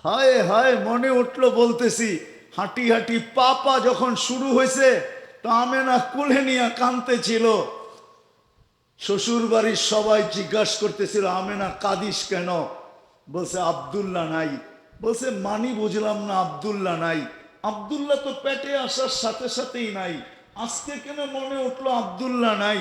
হায় হায় মনে উঠলো বলতেছি, হাঁটি হাঁটি পাপা যখন শুরু হয়েছে তো আমেনা কুলে নিয়ে কাঁদতেছিল। শ্বশুর বাড়ির সবাই জিজ্ঞাসা করতেছিল, আমেনা কাঁদিস কেন? বলছে আব্দুল্লাহ নাই। বলছে মানি বুঝলাম না, আব্দুল্লাহ নাই। আব্দুল্লাহ তো পেটে আসার সাথে সাথেই নাই, আজকে কেন মনে উঠলো আব্দুল্লাহ নাই?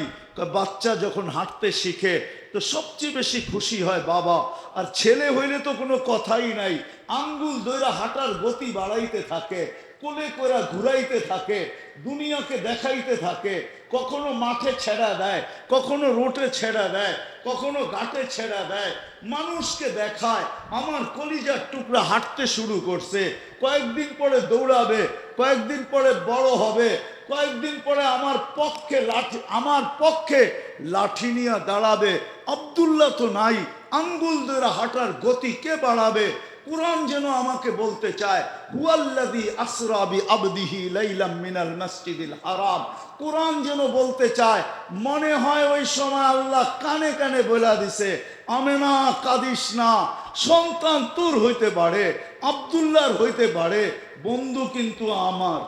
বাচ্চা যখন হাঁটতে শিখে তো সবচেয়ে বেশি খুশি হয় বাবা, আর ছেলে হইলে তো কোনো কথাই নাই। আঙ্গুল ধইরা হাঁটার গতি বাড়াইতে থাকে, কোলে করে ঘুরাইতে থাকে, দুনিয়াকে দেখাইতে থাকে। কখনো মাঠে ছেড়া দেয়, কখনো রোটে ছেড়া দেয়, কখনো ঘাটে ছেড়া দেয়, মানুষকে দেখায়। আমার কলিজার টুকরা হাঁটতে শুরু করছে, কয়েকদিন পরে দৌড়াবে, কয়েকদিন পরে বড় হবে, কয়েকদিন পরে আমার পক্ষে লাঠি নিয়ে দাঁড়াবে। আব্দুল্লাহ তো নাই, আঙ্গুল ধরে হাঁটার গতি কে বাড়াবে? কুরআন যেন আমাকে বলতে চায়, হুয়াল্লাযী আসরা বিআবদিহি লাইলাম মিনাল মাসজিদিল হারাম। কুরআন যেন বলতে চায়, মনে হয় ওই সময় আল্লাহ কানে কানে বলে দিছে, আমেনা কাঁদিস না, সন্তান তোর হইতে পারে, আব্দুল্লাহর হইতে পারে, বন্ধু কিন্তু আমার।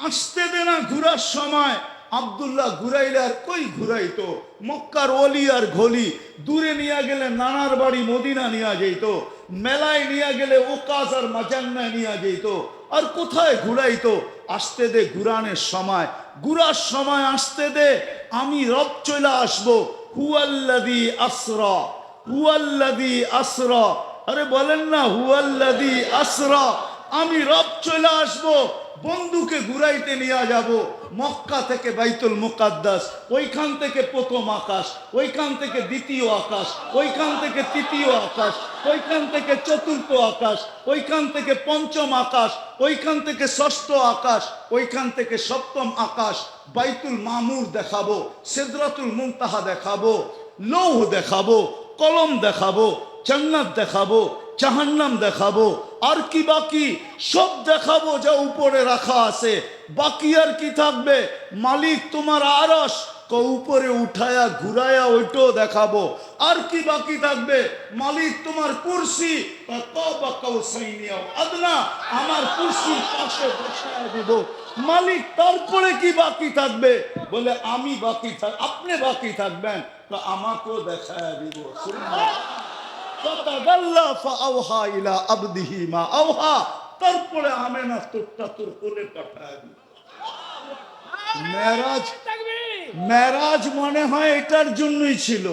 আসতে দে না ঘুরার সময়। আব্দুল্লাহ ঘুরাইলে আর কই ঘুরাইতো? মক্কার অলি আর ঘলি, দূরে নিয়ে গেলে নানার বাড়ি মদিনা নিয়ে যেত, মেলায় নিয়ে গেলে ওকাজ আর মাজান্নায় নিয়ে যেত, আর কোথায় ঘুরাইতো? আসতে দে ঘুরানের সময়, ঘুরার সময় আসতে দে, আমি রব চলে আসবো। হুয়াল্লাযী আসরা, হুয়াল্লাযী আসরা। আরে বলেন না হুয়াল্লাযী আসরা। আমি রব চলে আসবো, বন্ধুকে ঘুরাইতে নিয়ে যাব। মক্কা থেকে বাইতুল মুকাদ্দাস, ওইখান থেকে প্রথম আকাশ, ওইখান থেকে দ্বিতীয় আকাশ, ওইখান থেকে তৃতীয় আকাশ, ওইখান থেকে চতুর্থ আকাশ, ওইখান থেকে পঞ্চম আকাশ, ওইখান থেকে ষষ্ঠ আকাশ, ওইখান থেকে সপ্তম আকাশ। বাইতুল মামুর দেখাবো, সিদরাতুল মুনতাহা দেখাবো, লৌহ দেখাবো, কলম দেখাবো, জান্নাত দেখাবো, জাহান্নাম দেখাবো, আর কি বাকি? সব দেখাবো যা উপরে রাখা আছে। বাকি আর কি থাকবে? মালিক তোমার আরশ উপরে উঠায়া ঘুরায়া ওইটাও দেখাবো। আর কি বাকি থাকবে? মালিক তোমার কুরসি আদনা, আমার কুরসির পাশে বসায় দিব। মালিক তারপরে কি বাকি থাকবে? বলে আমি বাকি থাক, আপনি বাকি থাকবেন, তো আমাকেও দেখায় দিব। তারপরে আমেনা তোরটা তোর কোলে পাঠায় দিল। মেরাজ, মেরাজ মনে হয় এটার জন্যই ছিল।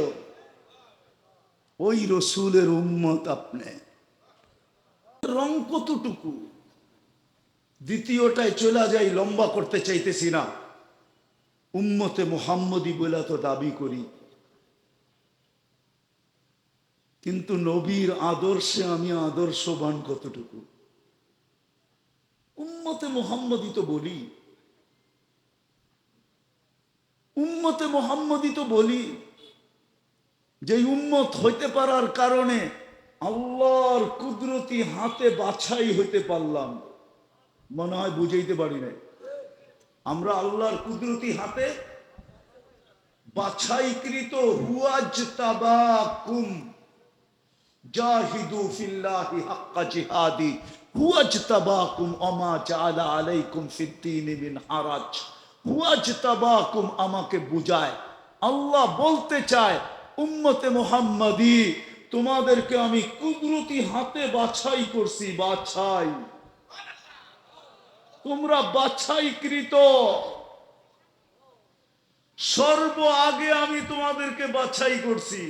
ওই রসুলের উম্মত আপনি, রং কতটুকু? দ্বিতীয়টায় চলে যাই, লম্বা করতে চাইতেছি না। উম্মতে মুহাম্মদী বলে তো দাবি করি, কিন্তু নবীর আদর্শে আমি আদর্শবান কতটুকু? উম্মতে মুহাম্মদী তো বলি, উম্মতে মুহাম্মদী তো বলি, যে উম্মত হইতে পারার কারণে আল্লাহর কুদরতি হাতে বাছাই হইতে পারলাম। মনে হয় বুঝাইতে পারি নাই। আমরা আল্লাহর কুদরতি হাতে বাছাইকৃত। হুয়াজতাবাকুম জাহিদু ফিল্লাহি হাক্কা জিহাদি হুয়াজতাবাকুম ওমা জাআলা আলাইকুম ফিদ্দীনি মিন হারাজ। হুয়াজতাবাকুম আমাকে বুঝায়, আল্লাহ বলতে চায় উম্মতে মুহাম্মাদি তোমাদেরকে আমি কুদরতি হাতে বাছাই করছি। বাছাই, তোমরা বাছাইকৃত। সর্ব আগে আমি তোমাদেরকে বাছাই করছি।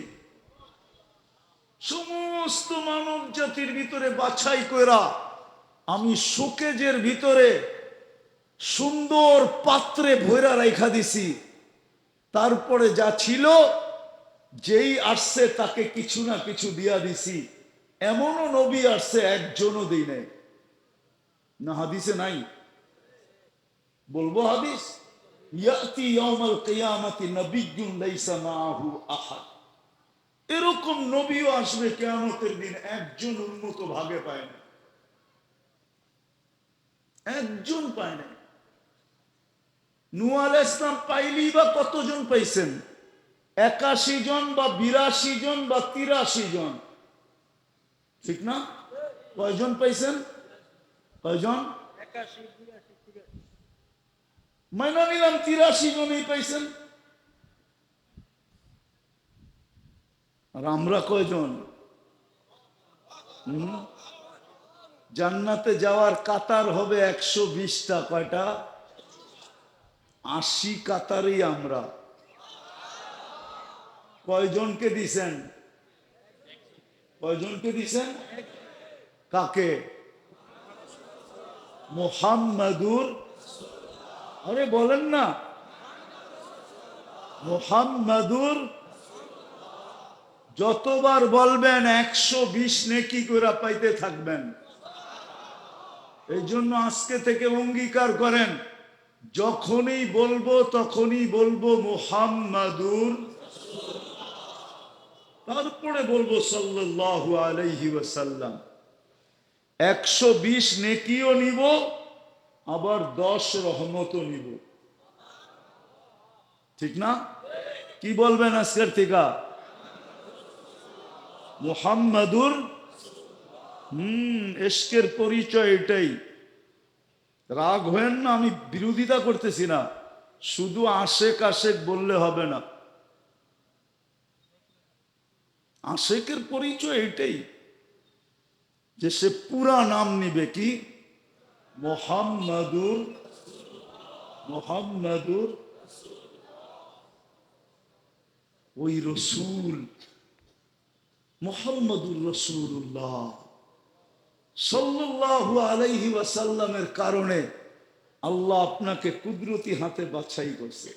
সমস্ত মানব জাতির ভিতরে বাছাই করা আমি শোকেজের ভিতরে সুন্দর পাত্রে ভৈরা রেখা দিছি। তারপরে যা ছিল, যেই আসছে তাকে কিছু না কিছু দিয়া দিছি। এমনও নবী আসছে একজনও দিই নাই। না হাদিসে নাই? বলবো হাদিস, ইয়াতি ইয়াউমাল কিয়ামাতি নাবিয়্যুন লাইসা মাআহু আহাদ। এরকম নবীও আসবে কিয়ামতের দিন, একজন উন্মত ভাগে পায় না, একজন পায় না। নূহ আলাইহিস সালাম পাইলেই বা কতজন পাইছেন? 81 জন বা 82 জন বা 83 জন। ঠিক না? কয়জন পাইছেন? কয়জন? মাইনা নিলাম 83 জনই পাইছেন। আর আমরা কয়জন? জান্নাতে যাওয়ার কাতার হবে 120টা। কয়টা? 80 কাতারই আমরা। কয়জনকে দিছেন? কয়জনকে দিছেন? কাকে? মুহাম্মাদুর, আরে বলেন না, মুহাম্মাদুর। যতবার বলবেন 120 নেকি করে পাইতে থাকবেন। এই জন্য আজকে থেকে অঙ্গীকার করেন, যখনই বলবো তখনই বলবো মুহাম্মাদুর, তারপরে বলবো সাল্লাল্লাহু আলাইহি ওয়াসাল্লাম। 120 নেকিও নিব, আবার 10 রহমতও নিব। ঠিক না? কি বলবেন আজকের থেকে? মুহাম্মাদুর। ইশকের পরিচয় এটাই। রাগ হয়েন না, আমি বিরোধিতা করতেছি না, শুধু আশেক আশেক বললে হবে না। আশেকের পরিচয় এটাই যে সে পুরা নাম নিবে কি? মুহাম্মাদুর। মুহাম্মাদুর ওই রসুল, মুহাম্মাদুর রাসূলুল্লাহ সাল্লাল্লাহু আলাইহি ওয়াসাল্লামের কারণে আল্লাহ আপনাকে কুদরতি হাতে বাছাই করছে।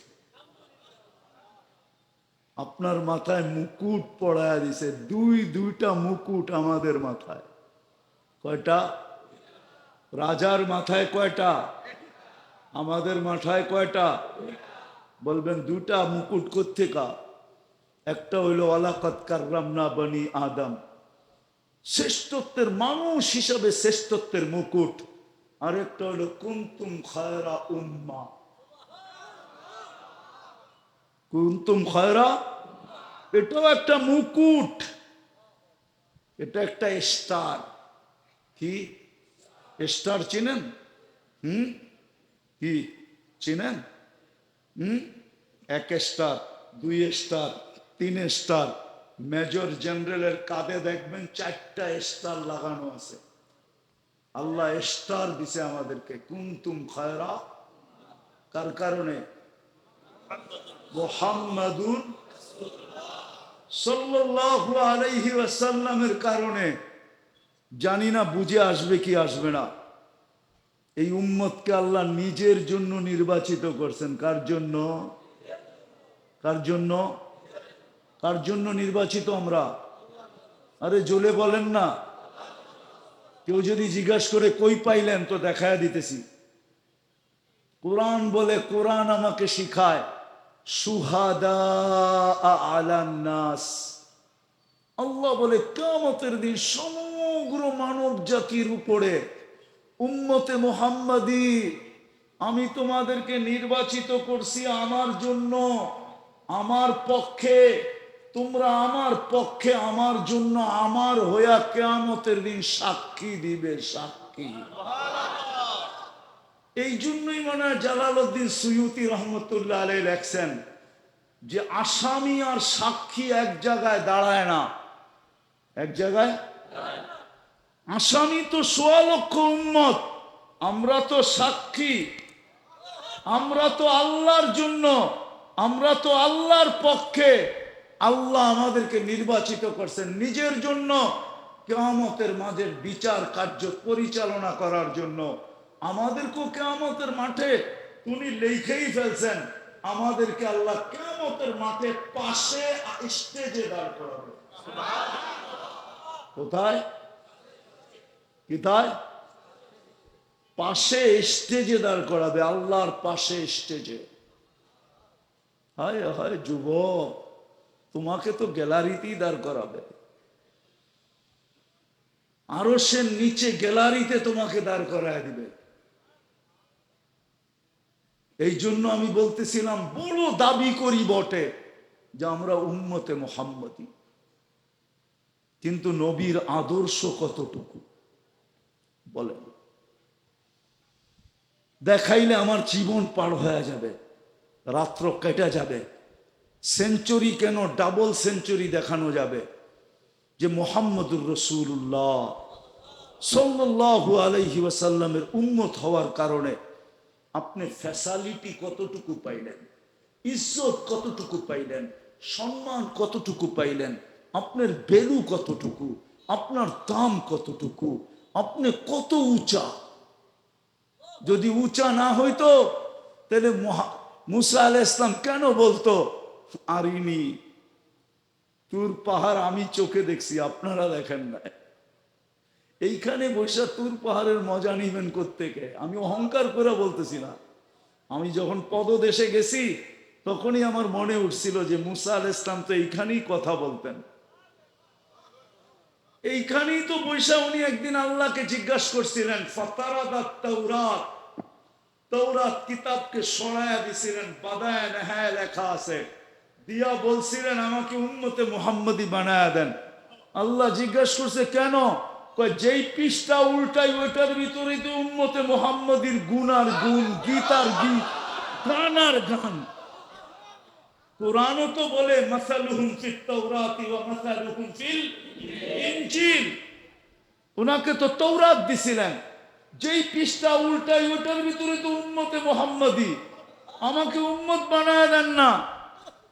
আপনার মাথায় মুকুট পড়ায়া দিছে, দুইটা মুকুট আমাদের মাথায়। কয়টা? রাজার মাথায় কয়টা? আমাদের মাথায় কয়টা? বলবেন দুটা মুকুট কোত্থেকা? একটা হইল ওয়ালাকাদ কাররামনা বনি আদম, শ্রেষ্ঠত্বের মানুষ হিসাবে শ্রেষ্ঠত্বের মুকুট। আর একটা হলো কুনতুম খায়রা উম্মাহ, কুনতুম খায়রা, এটাও একটা মুকুট, এটা একটা স্টার। কি স্টার চিনেন? কি চিনেন? 1 স্টার, 2 স্টার, 3 স্টার। মেজর জেনারেলের কাঁধে দেখবেন 4টা স্টার লাগানো আছে। আল্লাহ স্টার দিছে আমাদেরকে। কুনতুম খায়রা, কার কারণে? মুহাম্মাদুর সাল্লাল্লাহু আলাইহি ওয়াসাল্লামের কারণে। জানি না বুঝে আসবে কি আসবে না। এই উম্মতকে আল্লাহ নিজের জন্য নির্বাচিত করছেন। কার জন্য? কার জন্য? কার জন্য নির্বাচিত আমরা? আরে জোলে বলেন না। কেউ যদি জিজ্ঞাসা করে কই পাইলেন, তো দেখায়া দিতেছি। কোরআন বলে, কোরআন আমাকে শিখায় শুহাদা আলান নাস। আল্লাহ বলে কিয়ামতের দিন সমগ্র মানব জাতির উপরে উম্মতে মুহাম্মাদি আমি তোমাদেরকে নির্বাচিত করছি আমার জন্য, আমার পক্ষে। তোমরা আমার পক্ষে, আমার জন্য, আমার হইয়া কিয়ামতের দিন সাক্ষী দিবে। সাক্ষী। এই জন্যই মনে হয় জালালউদ্দিন সুয়ুতি রহমতুল্লাহ আলাইহি লেখছেন যে আসামি আর সাক্ষী এক জায়গায় দাঁড়ায় না। এক জায়গায়? আসামি তো ১৬ লক্ষ উম্মত, আমরা তো সাক্ষী। আমরা তো আল্লাহর জন্য, আমরা তো আল্লাহর পক্ষে। আল্লাহ আমাদেরকে নির্বাচিত করছেন নিজের জন্য, কিয়ামতের মাঝের বিচার কার্য পরিচালনা করার জন্য। আমাদেরকেও কিয়ামতের মাঠে উনি লিখেই ফেলছেন, আমাদেরকে আল্লাহ কিয়ামতের মাঠে পাশে স্টেজে দাঁড় করাবে। কোথায়? কোথায়? পাশে স্টেজে দাঁড় করাবে, আল্লাহর পাশে স্টেজে। হায় হায় যুবক, তোমাকে তো গ্যালারিতেই দাঁড় করাবে। আরশের নিচে গ্যালারিতে তোমাকে দাঁড় করায় দিবে। এই জন্য আমি বলতেছিলাম, বড় দাবি করি বটে যে আমরা উম্মতে মুহাম্মদী। কিন্তু নবীর আদর্শ কতটুকু বলেন? দেখাইলে আমার জীবন পার হয়ে যাবে, রাত্র কেটে যাবে। সেঞ্চুরি কেন, ডাবল সেঞ্চুরি দেখানো যাবে যে মুহাম্মদুর রাসূলুল্লাহ সাল্লাল্লাহু আলাইহি ওয়াসাল্লামের উম্মত হওয়ার কারণে আপনি ফ্যাসিলিটি কতটুকু পাইলেন, ইজ্জত কতটুকু পাইলেন, সম্মান কতটুকু পাইলেন, আপনার ভ্যালু কতটুকু, আপনার দাম কতটুকু, আপনি কত উঁচা। যদি উঁচা না হইতো তাহলে মুসা আলাইহিস সালাম কেন বলতো আরিনি তুর পাহাড় আমি চোখে দেখছি আপনারা দেখেন না? এইখানে বৈশা তুর পাহাড়ের মজা নিবেন কোত্থেকে? আমি অহংকার করে বলতেছি না। আমি যখন পদদেশে গেছি তখনই আমার মনে উঠছিল যে মুসা আলাইহিস সালাম তো এইখানেই কথা বলতেন, এইখানেই তো বৈশা উনি একদিন আল্লাহকে জিজ্ঞাসা করছিলেন। ফাতারাদাত তাওরাত, তাওরাত কিতাবকে সরায়া দিছিলেন, বাদায় নেহায় লেখা আছে, দিয়া বলছিলেন আমাকে উম্মতে মুহাম্মদী বানায়া দেন। আল্লাহ জিজ্ঞাসা করছে কেন? কয় যেই পৃষ্ঠা উল্টাই ওইটার ভিতরেই তো উম্মতে মুহাম্মদীর গুণ আর গুণ, গীত আর গীত, গান আর গান। কুরআনও তো বলে মাসালুহুম ফিত তাওরাতি ওয়া মাসালুহুম ফিল ইনজিল। ওনাকে তো তৌরাত দিছিলেন, যেই পৃষ্ঠা উল্টাই ওইটার ভিতরে তো উম্মতে মুহাম্মদী, আমাকে উম্মত বানায় দেন না।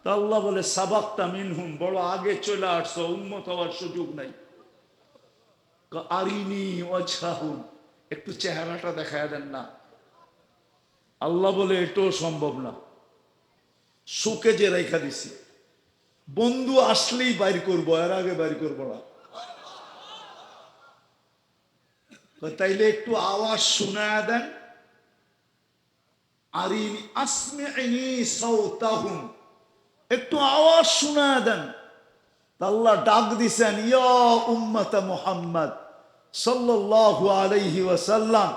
তা আল্লাহ বলে সাবাক্তা মিনহুম, বড় আগে চলে আসছো, উম্মত হওয়ার সুযোগ নাই। আরিনি ওয়াজহাহুম, একটু চেহারাটা দেখায় দেন না। আল্লাহ বলে এটাও সম্ভব না, সুকে যে রেখা দিছি, বন্ধু আসলেই বাইর করবো, এর আগে বাইর করবো না। তাইলে একটু আওয়াজ শোনায় দেন। আরিনি আসমিনি সাওতাহুম, একটু আওয়াজ শোনায় দেন। আল্লাহ ডাক দিছেন, ইয়া উম্মত মুহাম্মদ সাল্লাল্লাহু আলাইহি ওয়াসাল্লাম।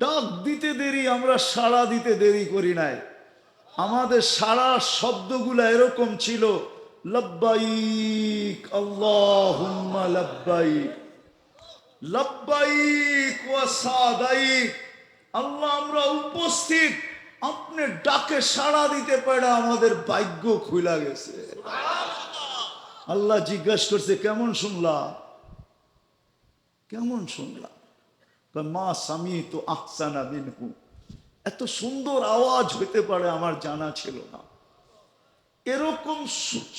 ডাক দিতে দেরি, আমরা সাড়া দিতে দেরি করি নাই। আমাদের সারা শব্দগুলো এরকম ছিল, লব্বাইক আল্লাহুম্মা লব্বাইক, লব্বাইক ওয়া সাদাইক। আল্লাহ আমরা উপস্থিত, আপনি ডাকে সাড়া দিতে পারে আমাদের ভাগ্য খুলে গেছে। আল্লাহ জিজ্ঞাসা করছে কেমন শুনলা, কেমন শুনলা? মা সামিতু আহসানা মিনহু, এত সুন্দর আওয়াজ হইতে পারে আমার জানা ছিল না। এরকম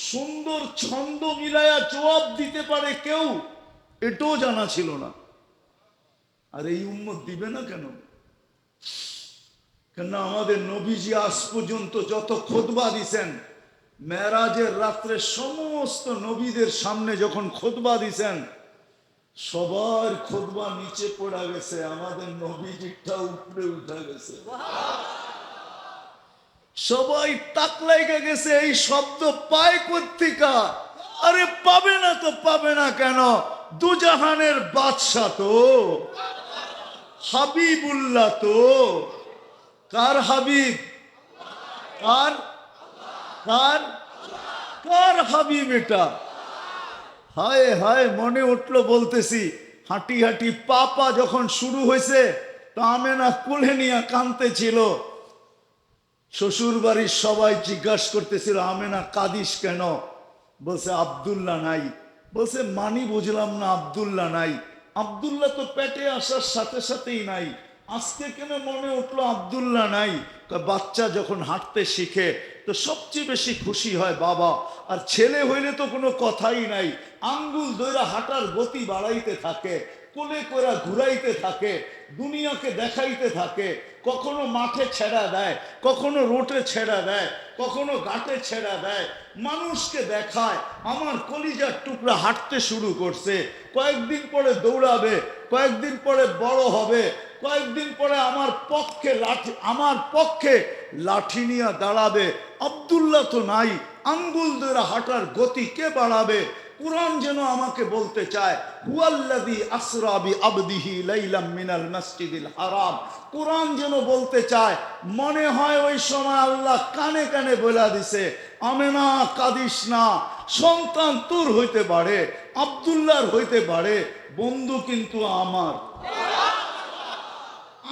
সুন্দর ছন্দ মিলায়া জবাব দিতে পারে কেউ, এটাও জানা ছিল না। আর এই উম্মত দিবে না কেন? কেন আমাদের নবীজি আজ পর্যন্ত যত খুতবা দিছেন, মেরাজের রাত্রে সমস্ত নবীদের সামনে যখন খুতবা দিছেন, সবার খুতবা নিচে পড়া গেছে, আমাদের নবীজিটা উপরে উঠে গেছে। সবাই তাক লাইগা গেছে, এই শব্দ পায় কোত্থেকা? আরে পাবে না তো পাবে না কেন? দুজাহানের বাদশা তো, হাবিবুল্লাহ তো। কার হাবিব? কার কার কার হাবিব এটা? হায় হায়, মনে উঠলো বলতেছি, হাঁটি হাঁটি পাপা যখন শুরু হয়েছে তো আমেনা কুলে নিয়ে কাঁদতেছিল। শ্বশুর বাড়ির সবাই জিজ্ঞাসা করতেছিল আমেনা কাঁদিস কেন? বলছে আব্দুল্লাহ নাই। বলছে মানি বুঝলাম না, আব্দুল্লাহ নাই। আব্দুল্লাহ তো পেটে আসার সাথে সাথেই নাই, আজকে কেন মনে উঠলো আব্দুল্লাহ নাই? বাচ্চা যখন হাঁটতে শিখে তো সবচেয়ে বেশি খুশি হয় বাবা, আর ছেলে হইলে তো কোনো কথাই নাই, আঙ্গুল ধইরা হাঁটার গতি বাড়াইতে থাকে, কোলে করে ঘুরাইতে থাকে, দুনিয়াকে দেখাইতে থাকে। কখনো মাঠে ছেড়া দেয়, কখনো রোটে ছেড়া দেয়, কখনো ঘাটে ছেড়া দেয়, মানুষকে দেখায়। আমার কলিজার টুকরা হাঁটতে শুরু করছে, কয়েকদিন পরে দৌড়াবে, কয়েকদিন পরে বড় হবে, কয়েকদিন পরে আমার পক্ষে লাঠি নিয়ে দাঁড়াবে। আব্দুল্লাহ তো নাই, আঙ্গুল ধরে হাঁটার গতি কে বাড়াবে? কুরআন যেন আমাকে বলতে চায়, হুয়াল্লাযী আসরা বিআবদিহি লাইলাম মিনাল মাসজিদিল হারাম। কুরআন যেন বলতে চায়, মনে হয় ওই সময় আল্লাহ কানে কানে বলে দিছে, আমেনা কাঁদিস না, সন্তান তোর হইতে পারে, আব্দুল্লাহর হইতে পারে, বন্ধু কিন্তু আমার।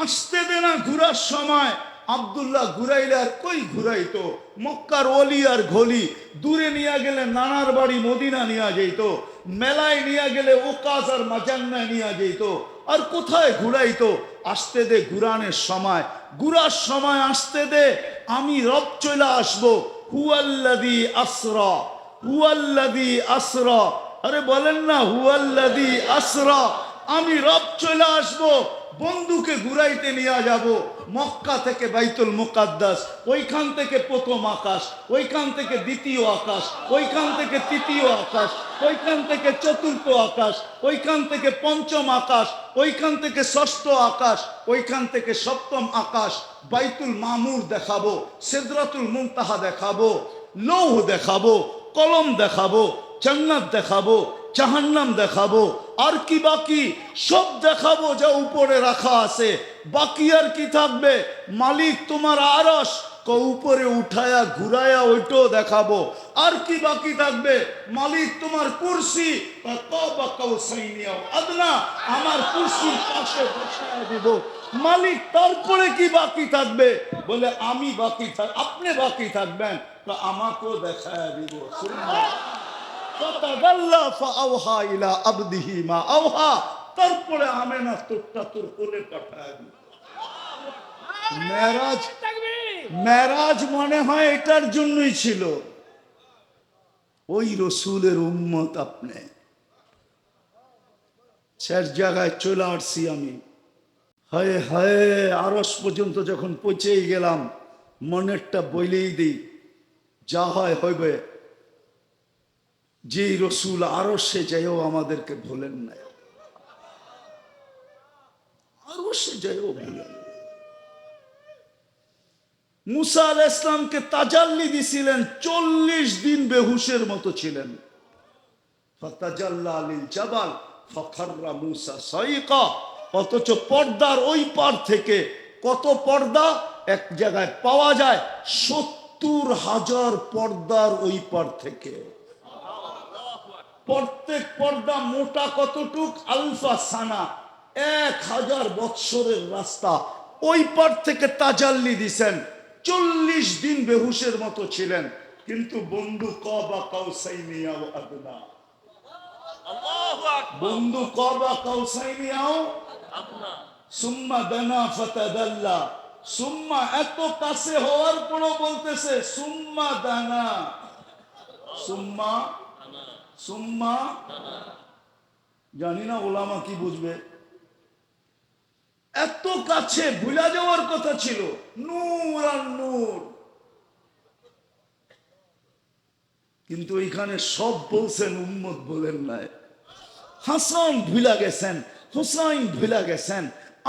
আসতে দে না ঘুরার সময়। আব্দুল্লাহ ঘুরাইলে আর কই ঘুরাইতো? মক্কার অলি আর ঘলি। দূরে নিয়ে গেলে নানার বাড়ি মদিনা নিয়ে যেত, মেলায় নিয়ে গেলে ওকাজ আর মাজান্নায় নিয়ে যেত, আর কোথায় ঘুরাইতো? আসতে দে ঘুরানের সময়, ঘুরার সময় আসতে দে। আমি রব চলে আসবো। হুয়াল্লাযী আসরা, হুয়াল্লাযী আসরা। আরে বলেন না হুয়াল্লাযী আসরা। আমি রব চলে আসবো, বন্ধুকে ঘুরাইতে নিয়ে যাব। মক্কা থেকে বাইতুল মুকাদ্দাস, ওইখান থেকে প্রথম আকাশ, ওইখান থেকে দ্বিতীয় আকাশ, ওইখান থেকে তৃতীয় আকাশ, ওইখান থেকে চতুর্থ আকাশ, ওইখান থেকে পঞ্চম আকাশ, ওইখান থেকে ষষ্ঠ আকাশ, ওইখান থেকে সপ্তম আকাশ। বাইতুল মামুর দেখাবো, সিদরাতুল মুনতাহা দেখাবো, লৌহ দেখাবো, কলম দেখাবো, জান্নাত দেখাবো, জাহান্নাম দেখাবো। আর কি বাকি? সব দেখাবো যা উপরে রাখা আছে। বাকি আর কি থাকবে? মালিক তোমার আরশ উপরে উঠায়া ঘুরায়া ওইটাও দেখাবো। আর কি বাকি থাকবে? মালিক তোমার কুরসি আদনা, আমার কুরসির পাশে বসায় দিব। মালিক তারপরে কি বাকি থাকবে? বলে আমি বাকি থাক, আপনি বাকি থাকবেন, তো আমাকেও দেখায় দিব। তারপরে আমেনা তোরটা তোর কোলে পাঠায় দিব। মেরাজ, মেরাজ মনে হয় এটার জন্যই ছিল। ওই রসুলের উম্মত আপনি। শেষ জায়গায় চলে আসছি আমি। হায় হায়, আরশ পর্যন্ত যখন পৌঁছেই গেলাম, মনেরটা বইলেই দিই, যা হয় হইবে। যে রসুল আরশে যাইও আমাদেরকে ভুলেন নাই, আরশে যাইও ভুলেন। মুসা আলাইহিস সালামকে তাজাল্লি দিছিলেন, 40 দিন বেহুশের মতো ছিলেন। ফাতাজাল্লা লিল জাবাল ফাখাররা মুসা সাইকা। অথচ পর্দার ওই পার থেকে, কত পর্দা এক জায়গায় পাওয়া যায়, 70,000 পর্দার ওই পার থেকে। প্রত্যেক পর্দা মোটা কতটুক? আলফা সানা, 1000 বৎসরের রাস্তা। ওই পার থেকে তাজাল্লি দিছেন। 40 দিন বেহুশের মতো ছিলেন, কিন্তু বন্ধু কাবা কাউসাইনি আও আদনা। বন্ধু কাবা কাউসাইনি আও আদনা, সুম্মা দানা ফাতাদাল্লা। সুম্মা এত কাছে হওয়ার পরও বলতেছে সুম্মা দানা, সুম্মা সুম্মা। জানি না ওলামা কি বুঝবে। এত কাছে ভুলা যাওয়ার কথা ছিল, নূর আর নূর। কিন্তু এখানে সব বলছেন, উম্মত বলেন নাই। হাসান ভুলা গেছেন, হুসাইন ভুলা গেছেন,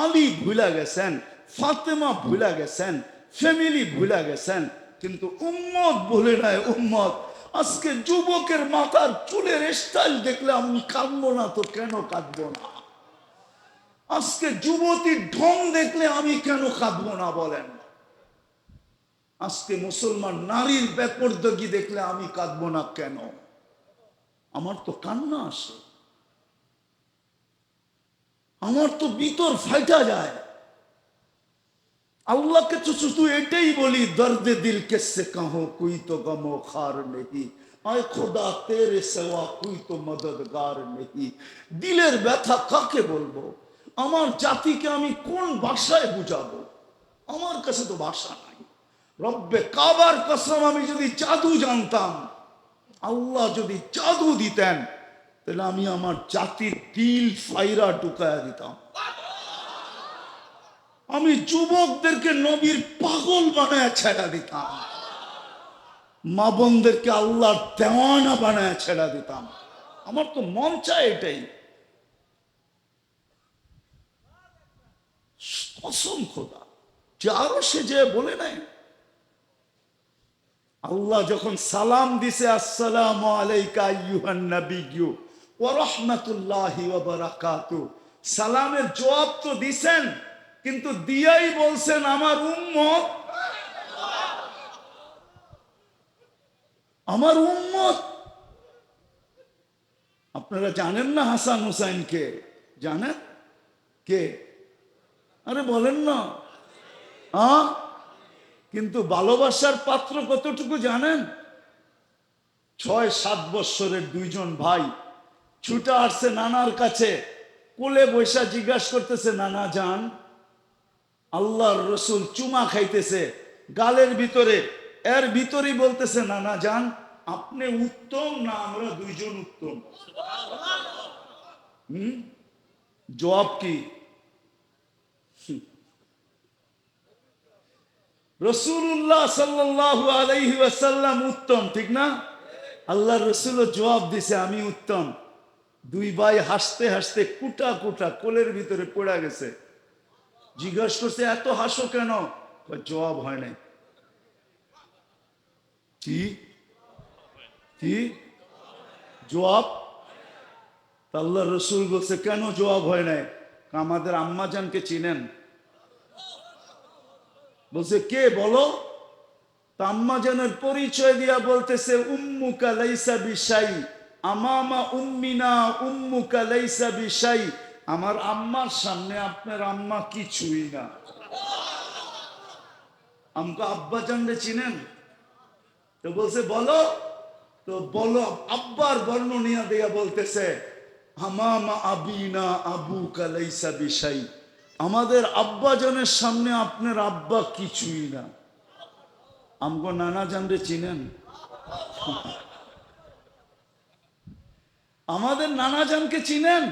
আলী ভুলা গেছেন, ফাতেমা ভুলা গেছেন, ফ্যামিলি ভুলা গেছেন, কিন্তু উম্মত বলে নাই। উম্মত আজকে যুবকের মাথার চুলের স্টাইল দেখলে আমি কাঁদবো না তো কেন কাঁদবো না? আজকে যুবতীর ঢং দেখলে আমি কেন কাঁদবো না বলেন? আজকে মুসলমান নারীর বেপরদগি দেখলে আমি কাঁদবো না কেন? আমার তো কান্না আসে, আমার তো ভিতর ফাইটা যায়। আল্লাহকে তো শুধু এটাই বলি, দর্দে দিল কেসে কাহো কোই তো গমো খার নেই, আয় খোদা তেরে সেওয়া কোই তো মদদগার নেই। দিলের ব্যথা কাকে বলবো? আমার জাতিকে আমি কোন ভাষায় বুঝাবো? আমার কাছে তো ভাষা নাই। রব্বে কাবার কসম, আমি যদি জাদু জানতাম, আল্লাহ যদি জাদু দিতেন, তাহলে আমি আমার জাতির দিল ফাইরা ঢুকায়া দিতাম। আমি যুবকদেরকে নবীর পাগল বানায় ছেড়া দিতাম, মা বোনদেরকে আল্লাহর দেওয়ানা বানায় ছেড়া দিতাম। আমার তো মন চায় এটাই, কসম খোদা। যে আরো সে যে বলে নাই, আল্লাহ যখন সালাম দিছে, আসসালামু আলাইকা আইয়ুহান নাবিয়্যু ওয়া রাহমাতুল্লাহি ওয়া বারাকাতুহু, সালামের জবাব তো দিছেন, কিন্তু দিয়াই বলছেন আমার উম্মত, আমার উম্মত আপনারা জানেন না হাসান হুসাইনকে? জানেন কে? আরে বলেন না। কিন্তু ভালোবাসার পাত্র কতটুকু জানেন? 6-7 বৎসরের দুইজন ভাই ছুটে আসছে নানার কাছে, কোলে বৈশা জিজ্ঞাসা করতেছে, নানা যান, আল্লাহর রসুল চুমা খাইতেছে গালের ভিতরে, এর ভিতরেই বলতেছে, নানা যান, আপনি উত্তম না আমরা দুইজন উত্তম? জবাব কি? রসুল্লাহ সাল্লাল্লাহু আলাইহি ওয়াসাল্লাম উত্তম, ঠিক না? আল্লাহর রসুলও জবাব দিছে, আমি উত্তম। দুই ভাই হাসতে হাসতে কুটা কুটা কোলের ভিতরে পড়ে গেছে। জিজ্ঞাসা করছে, এত হাসো কেন? জবাব হয় নাই। কি কি জবাব? আল্লাহ রসুল বলছে, কেন জবাব হয় নাই? আমাদের আম্মাজানকে চিনেন? বলছে, কে বলো? আম্মাজানের পরিচয় দিয়া বলতেছে, উম্মুকা লাইসা বিশাই, আমামা উম্মিনা উম্মুকা লাইসা বিশাই, আমার আম্মার সামনে আপনার আম্মা কিছুই না। আমাকে আব্বা জানলে চিনেন? তো বলছে বলো। তো বলো, আব্বার বর্ণনিয়া দিয়া বলতেছে, আমামা আবিনা আবুকা লাইসা বিশাই, আমাদের আব্বা জানের সামনে আপনার আব্বা কিছুই না। আমগো নানা জানলে চিনেন? আমাদের নানা জানকে চিনেন?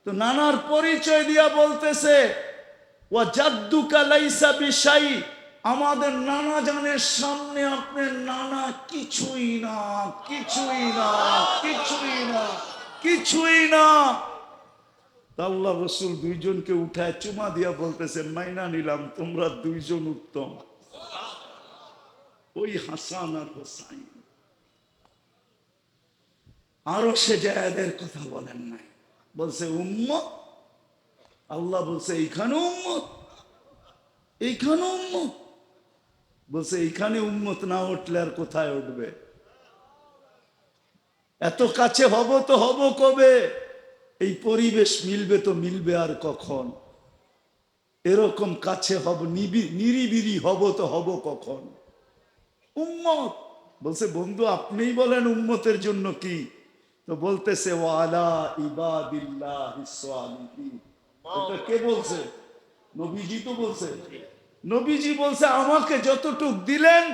তো নানার পরিচয় দিয়া বলতেছে, ওয়া জাদ্দুকা লাইসা বিশাই, আমাদের নানা জানের সামনে আপনার নানা কিছুই না, কিছুই না, কিছুই না, কিছুই না। আল্লাহ রসুল দুইজনকে উঠায় চুমা দিয়া বলতেছে, মাইনা নিলাম, তোমরা দুইজন উত্তম। ওই হাসান আর হোসাইন আরো সে জায়দের কথা বলেন নাই, বলছে উম্মত। আল্লাহ বলছে, এইখানে উম্মত, এইখানে উম্মত। বলছে, এইখানে উম্মত না উঠলে আর কোথায় উঠবে? এত কাছে হব তো হব কবে? এই পরিবেশ মিলবে তো মিলবে আর কখন? এরকম কাছে হব, নিরিবিরি হব তো হব কখন? উম্মত। বলছে, বন্ধু আপনিই বলেন উম্মতের জন্য কি? তো বলতেছে, ওয়ালা ইবাদিল্লাহিস সালিহিন। এটা কে বলছে? নবীজি তো বলছে। নবীজি বলছে, আমাকে যতটুকু দিলেন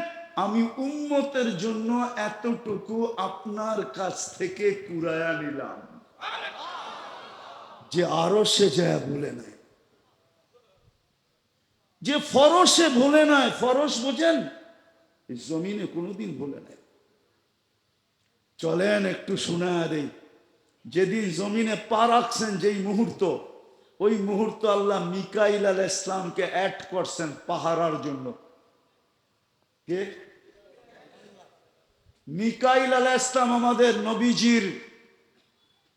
আমি উম্মতের জন্য এতটুকু আপনার কাছ থেকে কুড়ায়া নিলাম। যে আরো সে যায় বলে নাই, যে ফরসে বলে নাই, ফরস বোঝেন? জমিনে কোনোদিন বলে নাই। চলেন একটু শোনা দেই। যেদিন জমিনে পা রাখছেন যেই মুহূর্ত, ওই মুহূর্ত আল্লাহ মিকাইল আলাইহিস সালামকে অ্যাড করছেন পাহারার জন্য। কে? মিকাইল আলাইহিস সালাম আমাদের নবীজির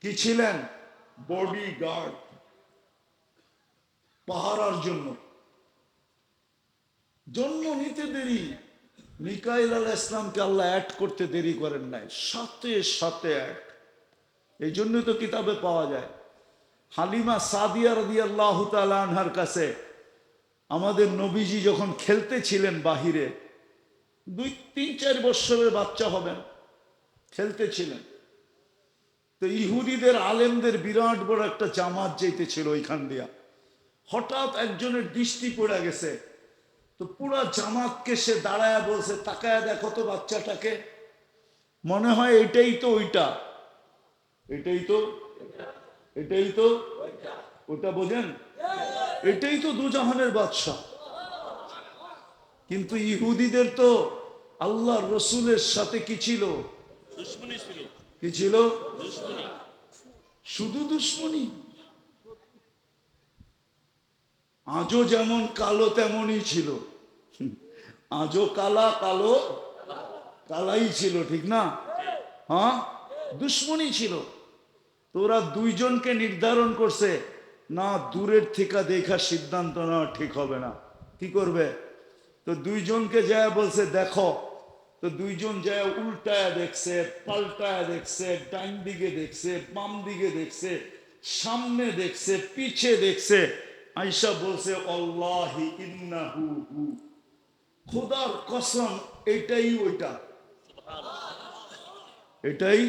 কি ছিলেন? বডি গার্ড, পাহারার জন্য। জন্ম নিতে দেরি, মিকাইল আলাইহিস সালামকে আল্লাহ অ্যাড করতে দেরি করেন নাই, সাথে সাথে অ্যাড। এই জন্যই তো কিতাবে পাওয়া যায়, হালিমা সাদিয়া রাদিয়াল্লাহু তাআলা আনহার কাছে আমাদের নবীজি যখন খেলতে ছিলেন বাহিরে, 2-3-4 বৎসরের বাচ্চা হবেন, খেলতে ছিলেন। তো ইহুদিদের আলেমদের বিরাট বড় একটা জামাত যেতেছিল ওইখান দিয়া। হঠাৎ একজনের দৃষ্টি পড়ে গেছে, তো পুরা জামাতকে সে দাঁড়ায় বলছে, তাকায় দেখো তো বাচ্চাটাকে, মনে হয় এটাই তো ওইটা, এটাই তো, এটাই তো ওটা, বোঝেন? এটাই তো দুজাহানের বাদশা। কিন্তু ইহুদিদের তো আল্লাহর রসুলের সাথে কি ছিল? দুশমনি ছিল। কি ছিল? দুশমনি। শুধু দুশমনি। আজও যেমন কালো তেমনই ছিল, আজও কালা কালো কালাই ছিল, ঠিক না? হ্যাঁ, দুশমনি ছিল। তোরা দুইজনকে নির্ধারণ করছে, না দূরের থেকে দেখা সিদ্ধান্ত নেওয়া ঠিক হবে না। কি করবে? তো দুইজনকে যায় বলছে, দেখো। তো তো দুইজন যায় উল্টায় দেখছে, পাল্টায় দেখছে, ডাইন দিকে দেখছে, বাম দিকে দেখছে, সামনে দেখছে, পিছে দেখছে। আয়েশা বলছে আল্লাহি ইন্নাহু হু, খোদার কসম এটাই ওইটা, এটাই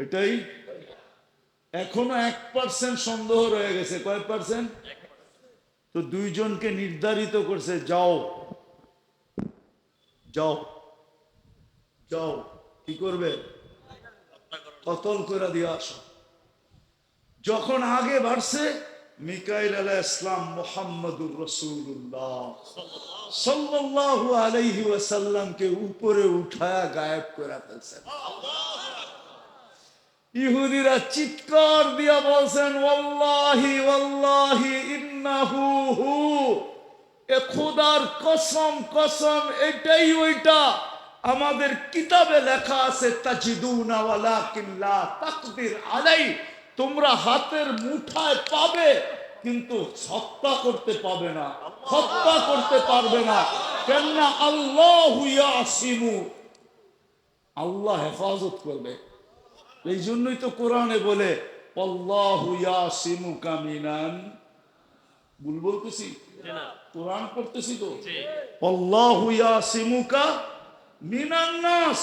এটাই। এখনো 1% সন্দেহ রয়ে গেছে। কয় পার্সেন্ট? তো দুইজনকে নির্ধারিত করছে, যাও যাও যাও, কি করবে? কতল করে দিয়ে আসো। যখন আগে বাড়ছে, মিকাইল আলাইহিস সালাম মুহাম্মদুর রাসূলুল্লাহ সাল্লাল্লাহু আলাইহি ওয়াসাল্লামকে উপরে উঠায়া গায়েব করে ফেলছেন। ইহুদিরা চিৎকার দিয়া বলছেন ওয়াল্লাহি ওয়াল্লাহি ইন্নাহু হু, এ খোদার কসম কসম এটাই ওইটা। আমাদের কিতাবে লেখা আছে তাজিদুনা ওয়ালাকিন লা তাকদির আলাই, তোমরা হাতের মুঠায় পাবে কিন্তু হত্যা করতে পাবে না, হত্যা করতে পারবে না। কেননা আল্লাহু ইয়াসিমু, আল্লাহ হেফাজত করবে। এই জন্যই তো কোরআনে বলে আল্লাহু ইয়াসিমুকা মিনান, ভুল বলতেছি? কোরআন পড়তেছি তো। আল্লাহু ইয়াসিমুকা মিনান নাস,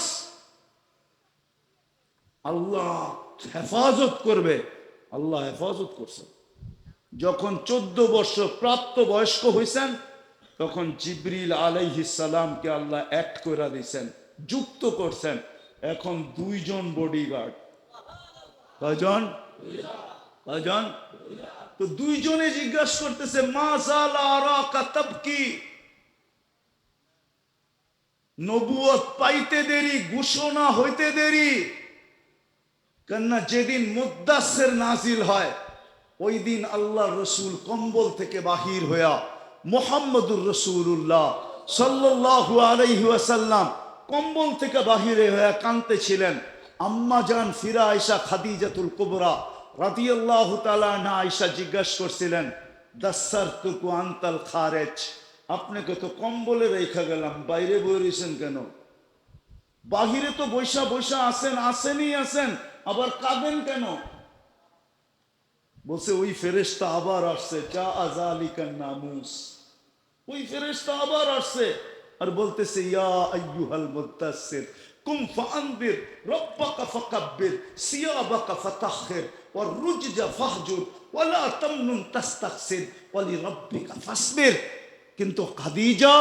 আল্লাহ হেফাজত করবে। আল্লাহ হেফাজত করছেন। যখন 14 বছর প্রাপ্ত বয়স্ক হয়েছেন, তখন জিবরিল আলাইহিস সালামকে আল্লাহ অ্যাড করে দিয়েছেন, যুক্ত করছেন। এখন 2 জন বডিগার্ড। কয়জন? কয়জন? তো 2 জনে জিজ্ঞাসা করতেছে মা জালা আরাকা তাবকি, নবুয়ত পাইতে দেরি, ঘোষণা হইতে দেরি। কেননা যেদিন মুদ্দাসসির নাজিল হয়, ওই দিন আল্লাহ রসুল কম্বল থেকে বাহির হইয়া মুহাম্মদুর রাসূলুল্লাহ সাল্লাল্লাহু আলাইহি ওয়াসাল্লাম কম্বল থেকে বাহিরে হইয়া কাঁদতেছিলেন। আম্মা জান ফিরা আয়েশা খাদিজাতুল কুবরা রাদিয়াল্লাহু তাআলা আনহা আয়েশা জিজ্ঞাসা করছিলেন দাসসারতুকু আনতাল খারেজ, আপনাকে তো কম্বলে রেখা গেলাম, বাইরে বই রয়েছেন কেন? বাহিরে তো বৈশা বৈশা আসেন, আসেনই আসেন, আবার কাঁদেন কেন? বলছে ওই ফেরেশতা আবার আসছে, চা আজালিকান নামুস, ওই ফেরেশতা আবার আসছে আর বলতেছে ইয়া আইয়ুহাল মুদ্দাসসির কুম ফাআনবির রাব্বাকা ফাকাব্বির সিয়াবাকা ফাতাহহির ওয়ার রুজজা ফাহজুর ওয়ালা তামনুন তাস্তাকসির ওয়ালি রাব্বিকা ফাসবির। কিন্তু খাদিজা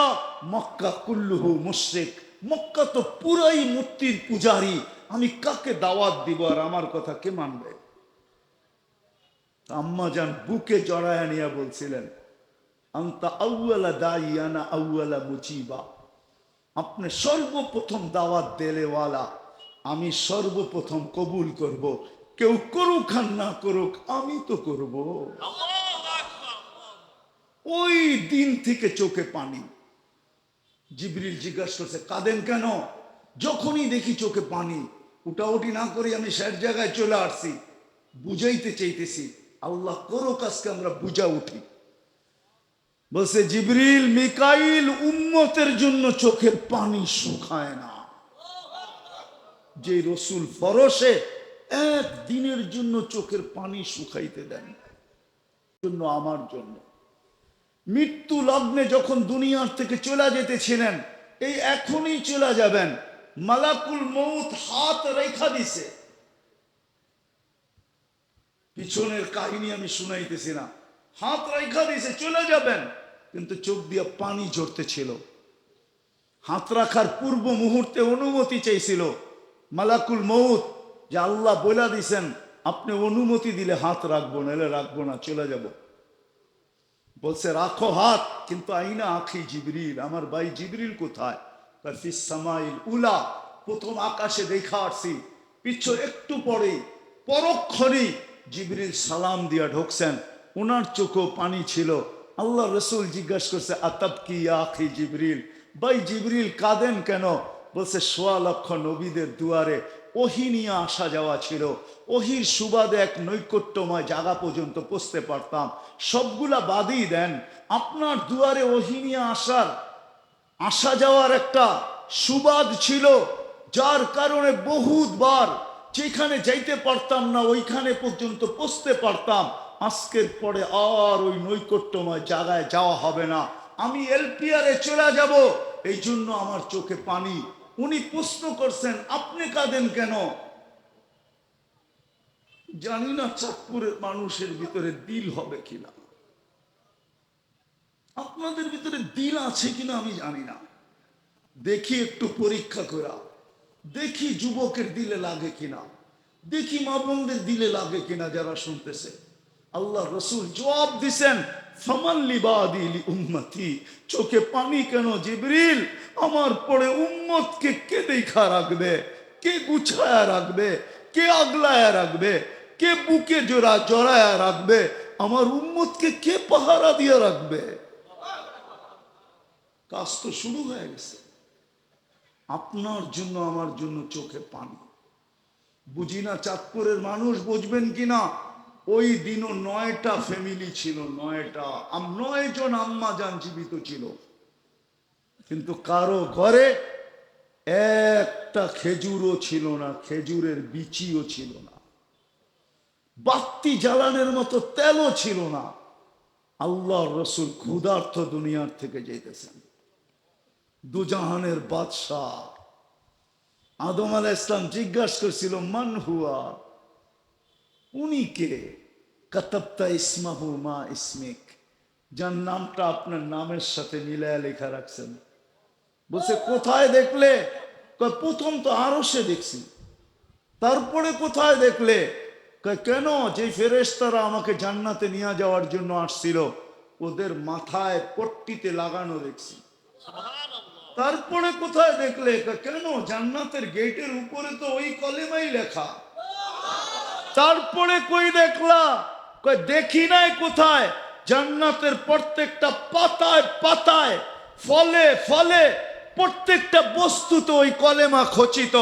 মক্কা কুল্লুহু মুশরিক, মক্কা তো পুরাই মূর্তির পূজারী, আমি কাকে দাওয়াত দিব আর আমার কথা কে মানবে? আম্মা জান বুকে জড়ায়া নিয়ে বলছিলেন আনতা আউয়ালা দাইয়ানা আউয়ালা মুজিবা, আপনি সর্বপ্রথম দাওয়াত দেলেওয়ালা, আমি সর্বপ্রথম কবুল করব, কেউ করুক আর না করুক আমি তো করব। ওই দিন থেকে চোখে পানি। জিবরিল জিজ্ঞাসা করছে কাঁদেন কেন? যখনই দেখি চোখে পানি, উঠাউটি না করে আমি স্যার জায়গায় চলে আসছি, বুঝাইতে চাইতেছি আল্লাহ করুক আজকে আমরা বুঝা উঠি। বলছে জিবরিল মিকাইল উম্মতের জন্য চোখের পানি শুকায় না, যে রসুল ফরসে একদিনের জন্য চোখের পানি শুকাইতে দেন, জন্য আমার জন্য। মৃত্যু লগ্নে যখন দুনিয়ার থেকে চলে যেতেছিলেন, এই এখনই চলে যাবেন, মালাকুল মউত হাত রেখা দিছে। পিছনের কাহিনী আমি শুনাইতেছি না, হাত রেখা দিছে চলে যাবেন, কিন্তু চোখ দিয়ে পানি ঝরতে ছিল। হাত রাখার পূর্ব মুহূর্তে অনুমতি চাইছিল মালাকুল মউত, যে আল্লাহ বলে দিছেন আপনি অনুমতি দিলে হাত রাখবো, নাহলে রাখবো না, চলে যাব। বলছে রাখো হাত, কিন্তু আইনা আখি জিবরিল, আমার ভাই জিবরিল কোথায়? ফিস সামাইল উলা, প্রথম আকাশে দেখা আসছি। পিছু একটু পরে পরক্ষণে জিবরিল সালাম দিয়া ঢুকছেন, ওনার চোখেও পানি ছিল। আল্লাহ রসুল জিজ্ঞাসা করছে আতাবকি ইয়া আখি জিবরিল, ভাই জিবরিল কাঁদেন কেন? বলছে ১.৫ লক্ষ নবীদের দুয়ারে ওহী নিয়ে আসা যাওয়া ছিল, ওহীর সুবাদে এক নৈকট্যময় জায়গা পর্যন্ত পৌঁছতে পারতাম, সবগুলা বাদই দেন, আপনার দুয়ারে ওহী নিয়ে আসা যাওয়ার একটা সুবাদ ছিল, যার কারণে বহুতবার যেখানে যাইতে পারতাম না ওইখানে পর্যন্ত পৌঁছতে পারতাম। আজকের পরে আর ওই নৈকট্যময় জায়গায় যাওয়া হবে না, আমি এলপিআরে চলে যাব, এই জন্য আমার চোখে পানি। উনি প্রশ্ন করছেন আপনি কাঁদেন কেন? জানি না চাঁদপুরের মানুষের ভিতরে দিল হবে কিনা, আপনাদের ভিতরে দিল আছে কিনা আমি জানি না। দেখি একটু পরীক্ষা করা, দেখি যুবকের দিলে লাগে কিনা, দেখি মা বোনদের দিলে লাগে কিনা যারা শুনতেছে। আল্লাহ রসুল জবাব দিছেন, ফামান লিবাদি লি উম্মতি, চোখে পানি কেন জিবরিল? আমার পরে উম্মতকে কে দেখা রাখবে, কে গুছায়া রাখবে, কে আগলায়া রাখবে, কে বুকে জড়ায়া রাখবে, আমার উম্মতকে কে পাহারা দিয়ে রাখবে? কাজ তো শুরু হয়ে গেছে। আপনার জন্য আমার জন্য চোখে পানি। বুঝি না চাঁদপুরের মানুষ বুঝবেন কিনা, ওই দিনও 9টা ফ্যামিলি ছিল, 9 জন আম্মা জান জীবিত ছিল, কিন্তু কারো ঘরে একটা খেজুরও ছিল না, খেজুরের বিচিও ছিল না, বাতি জ্বালানোর মতো তেলও ছিল না। আল্লাহর রসুল ক্ষুধার্ত দুনিয়ার থেকে যাইতেছেন। দুজাহানের বাদশাহ আদম আলাইহিস সালাম জিজ্ঞাসা করছিল মান হুয়া, উনি কে? কাতাবতা ইসমাহু মা ইসমিক, যার নামটা আপনার নামের সাথে মিলায়া লেখা রাখছেন। বলছে কোথায় দেখলে? প্রথম তো আরশে দেখছি। তারপরে কোথায় দেখলে? কেন? যে ফেরেশতারা আমাকে জান্নাতে নিয়ে যাওয়ার জন্য আসছিল ওদের মাথায় পট্টিতে লাগানো দেখছি। তারপরে কোথায় দেখলে? কেন? জান্নাতের গেটের উপরে তো ওই কলেমাই লেখা। তারপরে কই দেখলা? দেখি নাই। কোথায়? জান্নাতের প্রত্যেকটা পাতায় পাতায়, ফলে ফলে, প্রত্যেকটা বস্তুতে ওই কলেমা খচিত।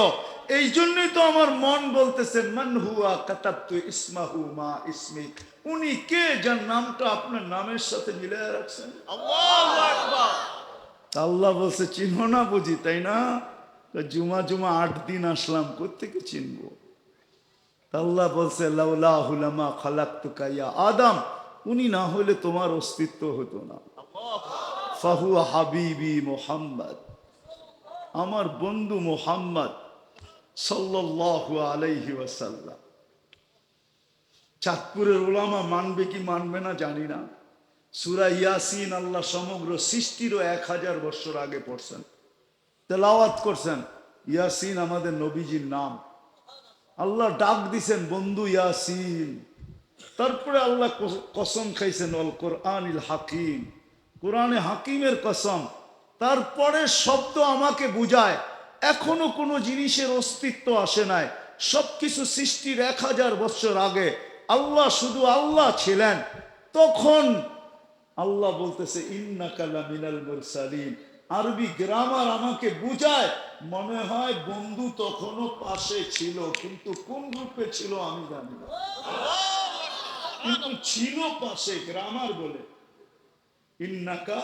এই জন্যই তো আমার মন বলতেছে মান হুয়া কাতাবতু ইসমাহু মা ইসমিক, উনি কে যার নামটা আপনার নামের সাথে মিলিয়ে রাখছেন। আল্লাহু আকবার। আল্লাহ বলছে চিনহ না বুঝি, তাই না? জুমা 8 দিন আসলাম, কোত্থেকে চিনবো? আল্লাহ বলছে লাউলাহু লামা খালাকতুকা ইয়া আদম, উনি না হলে তোমার অস্তিত্ব হতো না। ফাহুয়া হাবিবি মুহাম্মদ, আমার বন্ধু মুহাম্মদ সাল্লাল্লাহু আলাইহি ওয়াসাল্লাম। চাঁদপুরের উলামা মানবে কি মানবে না জানি না। সূরা ইয়াসিন আল্লাহ সমগ্র সৃষ্টিরও 1000 বছর আগে পড়ছেন, তেলাওয়াত করছেন। ইয়াসিন আমাদের নবীজির নাম। আল্লাহ ডাক দিছেন বন্ধু ইয়াসিন। তারপরে আল্লাহ কসম খাইছেন অল কোরআনিল হাকিম, কোরআনে হাকিমের কসম। তারপরে শব্দ আমাকে বুঝায় এখনো কোনো জিনিসের অস্তিত্ব আসে নাই। সবকিছু সৃষ্টির 1000 বছর আগে আল্লাহ শুধু আল্লাহ ছিলেন। তখন আল্লাহ বলতেছে ইন্নাকা লামিনাল মুরসালিন। আরবি গ্রামার আমাকে বুঝায়, মনে হয় বন্ধু তখনও পাশে ছিল, কিন্তু কোন রূপে ছিল আমি জানি না, কিন্তু ছিল পাশে। গ্রামার বলে ইন্নাকা